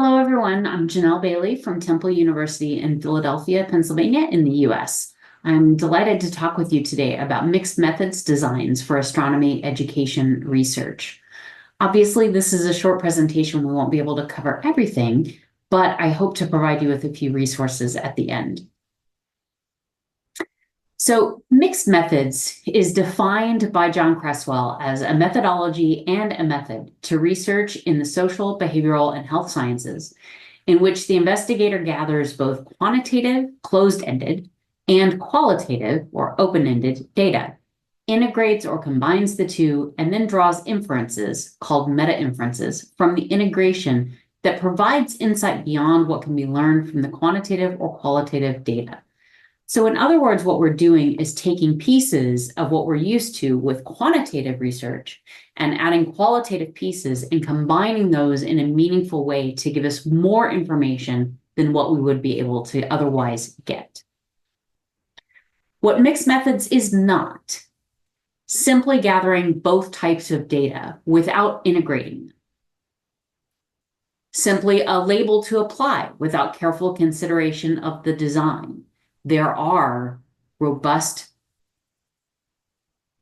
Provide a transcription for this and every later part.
Hello, everyone. I'm Janelle Bailey from Temple University in Philadelphia, Pennsylvania in the US. I'm delighted to talk with you today about mixed methods designs for astronomy education research. Obviously, this is a short presentation. We won't be able to cover everything, but I hope to provide you with a few resources at the end. So mixed methods is defined by John Cresswell as a methodology and a method to research in the social, behavioral, and health sciences, in which the investigator gathers both quantitative, closed-ended, and qualitative, or open-ended, data, integrates or combines the two, and then draws inferences, called meta-inferences, from the integration that provides insight beyond what can be learned from the quantitative or qualitative data. So in other words, what we're doing is taking pieces of what we're used to with quantitative research and adding qualitative pieces and combining those in a meaningful way to give us more information than what we would be able to otherwise get. What mixed methods is not simply gathering both types of data without integrating them. Simply a label to apply without careful consideration of the design. There are robust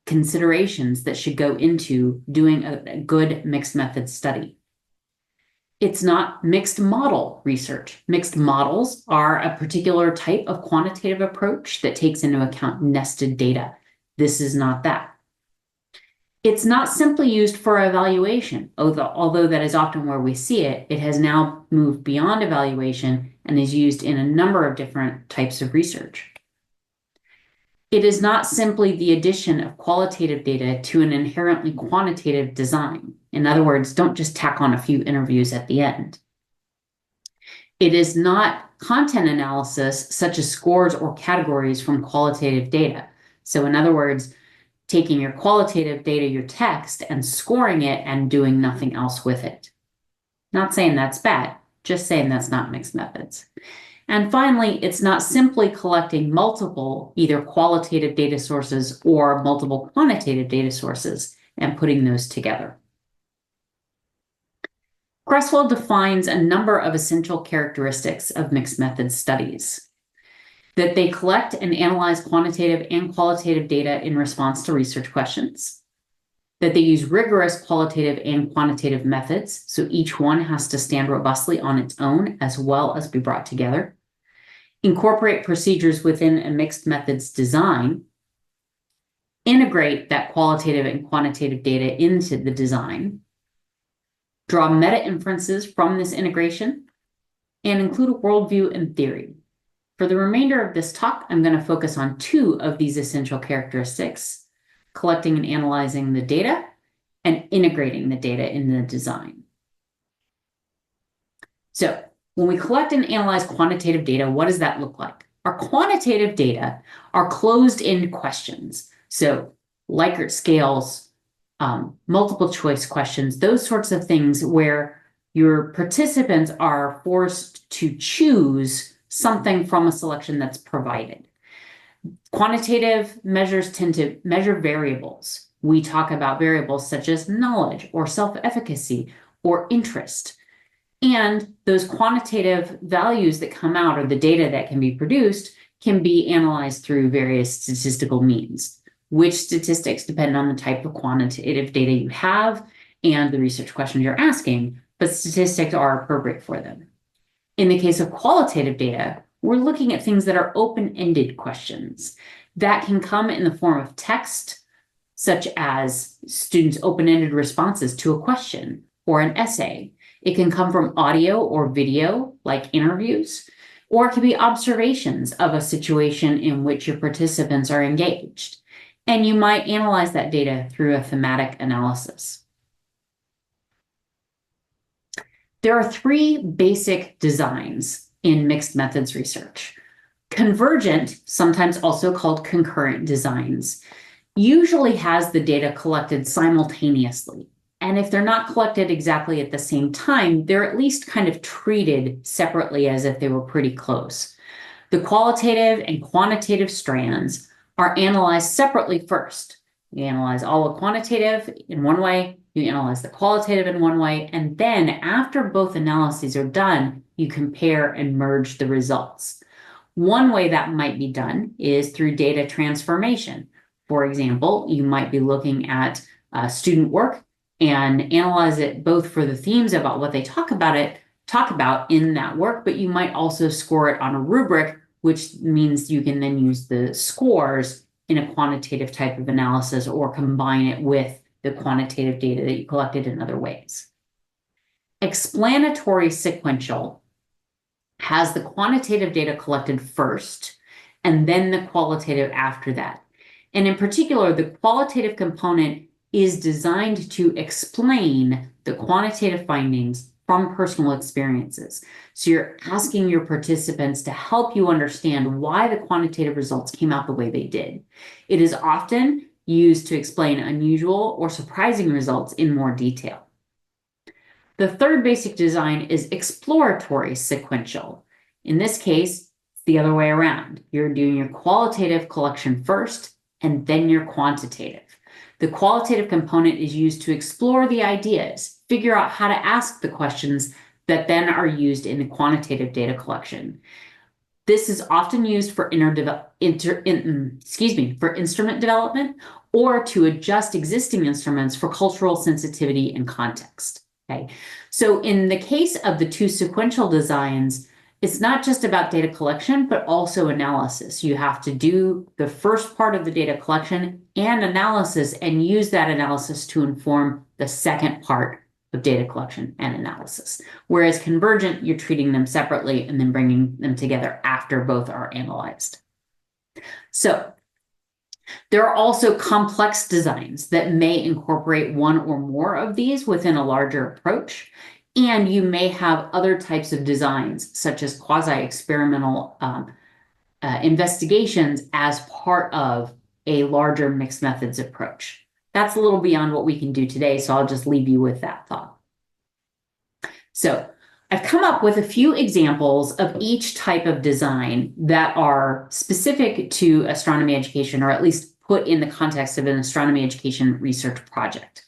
considerations that should go into doing a good mixed method study. It's not mixed model research. Mixed models are a particular type of quantitative approach that takes into account nested data. This is not that. It's not simply used for evaluation, although that is often where we see it. It has now moved beyond evaluation and is used in a number of different types of research. It is not simply the addition of qualitative data to an inherently quantitative design. In other words, don't just tack on a few interviews at the end. It is not content analysis such as scores or categories from qualitative data. So in other words, taking your qualitative data, your text, and scoring it and doing nothing else with it. Not saying that's bad, just saying that's not mixed methods. And finally, it's not simply collecting multiple either qualitative data sources or multiple quantitative data sources and putting those together. Cresswell defines a number of essential characteristics of mixed methods studies: that they collect and analyze quantitative and qualitative data in response to research questions, that they use rigorous qualitative and quantitative methods, so each one has to stand robustly on its own as well as be brought together, incorporate procedures within a mixed methods design, integrate that qualitative and quantitative data into the design, draw meta-inferences from this integration, and include a worldview and theory. For the remainder of this talk, I'm going to focus on two of these essential characteristics: collecting and analyzing the data and integrating the data in the design. So when we collect and analyze quantitative data, what does that look like? Our quantitative data are closed-end questions. So Likert scales, multiple choice questions, those sorts of things where your participants are forced to choose something from a selection that's provided. Quantitative measures tend to measure variables. We talk about variables such as knowledge or self-efficacy or interest. And those quantitative values that come out, or the data that can be produced, can be analyzed through various statistical means. Which statistics depend on the type of quantitative data you have and the research questions you're asking, but statistics are appropriate for them. In the case of qualitative data, we're looking at things that are open-ended questions that can come in the form of text, such as students' open-ended responses to a question or an essay. It can come from audio or video, like interviews, or it can be observations of a situation in which your participants are engaged. And you might analyze that data through a thematic analysis. There are three basic designs in mixed methods research. Convergent, sometimes also called concurrent designs, usually has the data collected simultaneously. And if they're not collected exactly at the same time, they're at least kind of treated separately as if they were pretty close. The qualitative and quantitative strands are analyzed separately first. You analyze all the quantitative in one way, you analyze the qualitative in one way, and then after both analyses are done, you compare and merge the results. One way that might be done is through data transformation. For example, you might be looking at student work and analyze it both for the themes about what they talk about in that work, but you might also score it on a rubric, which means you can then use the scores in a quantitative type of analysis or combine it with the quantitative data that you collected in other ways. Explanatory sequential has the quantitative data collected first and then the qualitative after that. And in particular, the qualitative component is designed to explain the quantitative findings from personal experiences. So you're asking your participants to help you understand why the quantitative results came out the way they did. It is often used to explain unusual or surprising results in more detail. The third basic design is exploratory sequential. In this case, it's the other way around. You're doing your qualitative collection first and then your quantitative. The qualitative component is used to explore the ideas, figure out how to ask the questions that then are used in the quantitative data collection. This is often used for instrument development or to adjust existing instruments for cultural sensitivity and context. Okay, so in the case of the two sequential designs, it's not just about data collection, but also analysis. You have to do the first part of the data collection and analysis and use that analysis to inform the second part of data collection and analysis. Whereas Convergent, you're treating them separately and then bringing them together after both are analyzed. So there are also complex designs that may incorporate one or more of these within a larger approach. And you may have other types of designs, such as quasi-experimental investigations as part of a larger mixed methods approach. That's a little beyond what we can do today, so I'll just leave you with that thought. So I've come up with a few examples of each type of design that are specific to astronomy education, or at least put in the context of an astronomy education research project.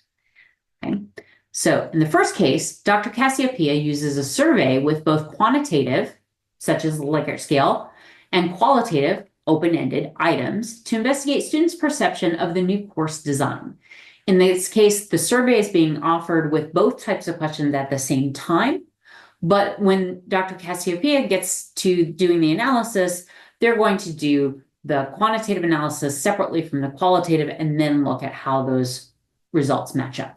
Okay. So in the first case, Dr. Cassiopeia uses a survey with both quantitative, such as the Likert scale, and qualitative, open-ended items to investigate students' perception of the new course design. In this case, the survey is being offered with both types of questions at the same time, but when Dr. Cassiopeia gets to doing the analysis, they're going to do the quantitative analysis separately from the qualitative and then look at how those results match up.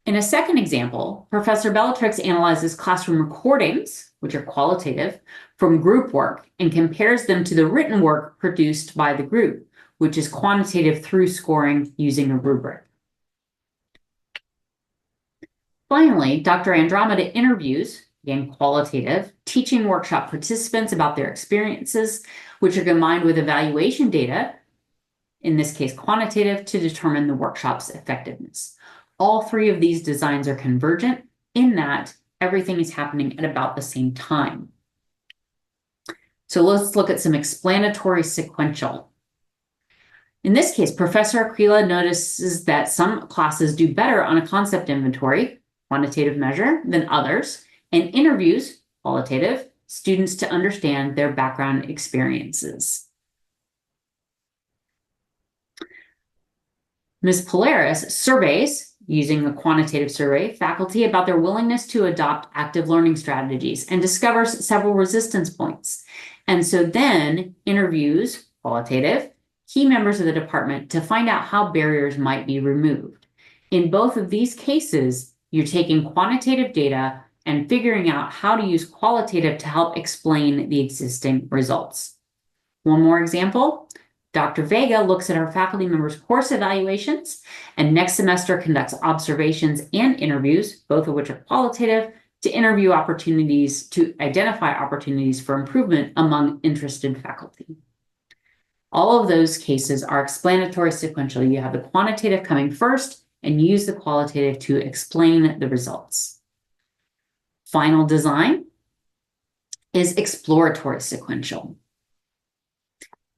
In a second example, Professor Bellatrix analyzes classroom recordings, which are qualitative, from group work and compares them to the written work produced by the group, which is quantitative through scoring using a rubric. Finally, Dr. Andromeda interviews, again qualitative, teaching workshop participants about their experiences, which are combined with evaluation data, in this case quantitative, to determine the workshop's effectiveness. All three of these designs are convergent in that everything is happening at about the same time. So let's look at some explanatory sequential. In this case, Professor Aquila notices that some classes do better on a concept inventory, quantitative measure, than others, and interviews, qualitative, students to understand their background experiences. Ms. Polaris surveys, using a quantitative survey, faculty about their willingness to adopt active learning strategies and discovers several resistance points. And so then interviews, qualitative, key members of the department to find out how barriers might be removed. In both of these cases, you're taking quantitative data and figuring out how to use qualitative to help explain the existing results. One more example. Dr. Vega looks at our faculty members' course evaluations and next semester conducts observations and interviews, both of which are qualitative, to interview opportunities, to identify opportunities for improvement among interested faculty. All of those cases are explanatory sequential. You have the quantitative coming first and use the qualitative to explain the results. Final design is exploratory sequential.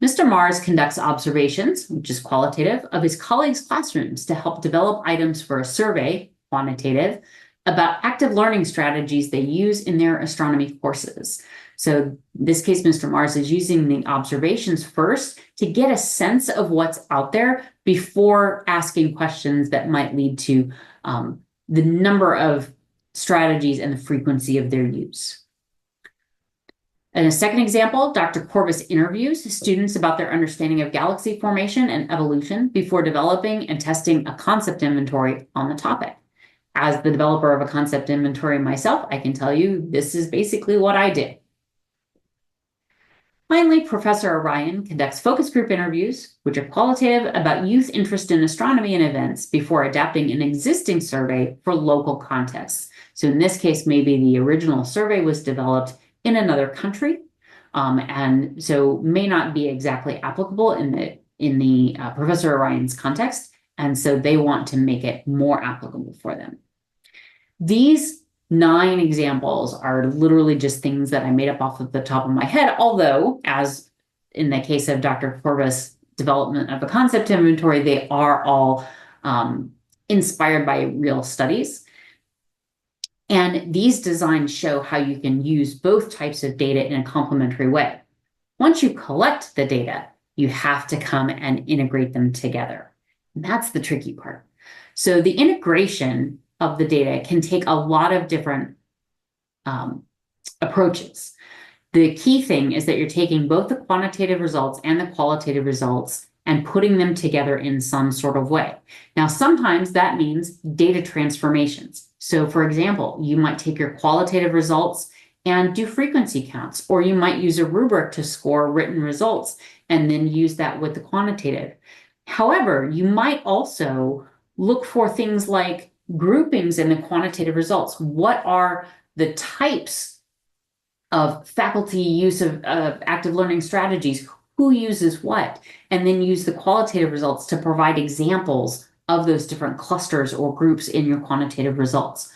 Mr. Mars conducts observations, which is qualitative, of his colleagues' classrooms to help develop items for a survey, quantitative, about active learning strategies they use in their astronomy courses. So in this case, Mr. Mars is using the observations first to get a sense of what's out there before asking questions that might lead to the number of strategies and the frequency of their use. In a second example, Dr. Corbis interviews students about their understanding of galaxy formation and evolution before developing and testing a concept inventory on the topic. As the developer of a concept inventory myself, I can tell you this is basically what I did. Finally, Professor Orion conducts focus group interviews, which are qualitative, about youth interest in astronomy and events before adapting an existing survey for local contexts. So in this case, maybe the original survey was developed in another country, and so may not be exactly applicable in the Professor Orion's context, and so they want to make it more applicable for them. These 9 examples are literally just things that I made up off of the top of my head, although, as in the case of Dr. Corbis' development of a concept inventory, they are all inspired by real studies. And these designs show how you can use both types of data in a complementary way. Once you collect the data, you have to come and integrate them together. And that's the tricky part. So the integration of the data can take a lot of different approaches. The key thing is that you're taking both the quantitative results and the qualitative results and putting them together in some sort of way. Now, sometimes that means data transformations. So for example, you might take your qualitative results and do frequency counts, or you might use a rubric to score written results and then use that with the quantitative. However, you might also look for things like groupings in the quantitative results. What are the types of faculty use of active learning strategies? Who uses what? And then use the qualitative results to provide examples of those different clusters or groups in your quantitative results.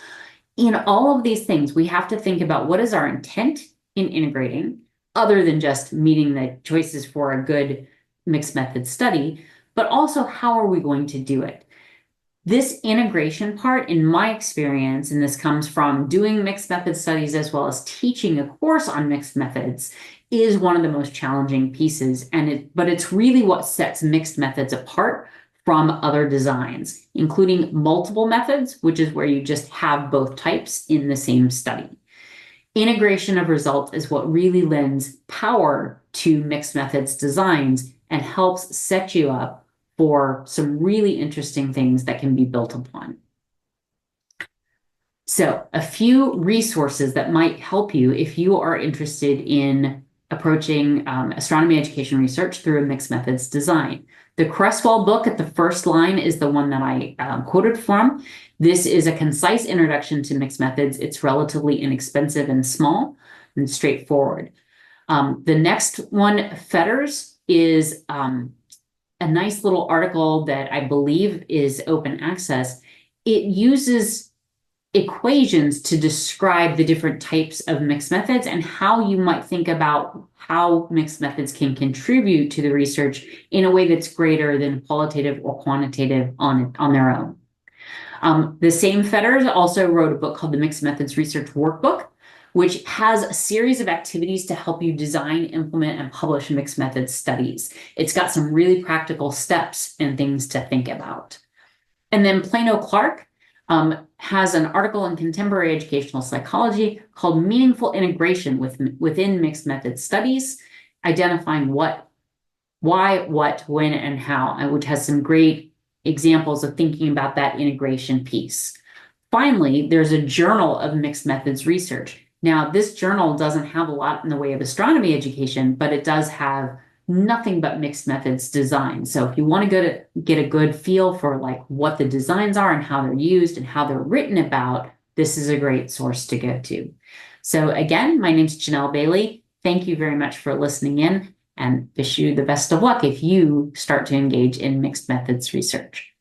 In all of these things, we have to think about what is our intent in integrating, other than just meeting the choices for a good mixed method study, but also how are we going to do it? This integration part, in my experience, and this comes from doing mixed method studies as well as teaching a course on mixed methods, is one of the most challenging pieces. But it's really what sets mixed methods apart from other designs, including multiple methods, which is where you just have both types in the same study. Integration of results is what really lends power to mixed methods designs and helps set you up for some really interesting things that can be built upon. So a few resources that might help you if you are interested in approaching astronomy education research through a mixed methods design. The Cresswell book at the first line is the one that I quoted from. This is a concise introduction to mixed methods. It's relatively inexpensive and small and straightforward. The next one, Fetters, is a nice little article that I believe is open access. It uses equations to describe the different types of mixed methods and how you might think about how mixed methods can contribute to the research in a way that's greater than qualitative or quantitative on their own. The same Fetters also wrote a book called the Mixed Methods Research Workbook, which has a series of activities to help you design, implement, and publish mixed methods studies. It's got some really practical steps and things to think about. And then Plano Clark has an article in Contemporary Educational Psychology called Meaningful Integration within Mixed Methods Studies, identifying what, why, what, when, and how, which has some great examples of thinking about that integration piece. Finally, there's a journal of mixed methods research. Now, this journal doesn't have a lot in the way of astronomy education, but it does have nothing but mixed methods design. So if you want to get a good feel for like what the designs are and how they're used and how they're written about, this is a great source to go to. So again, my name's Janelle Bailey. Thank you very much for listening in and wish you the best of luck if you start to engage in mixed methods research.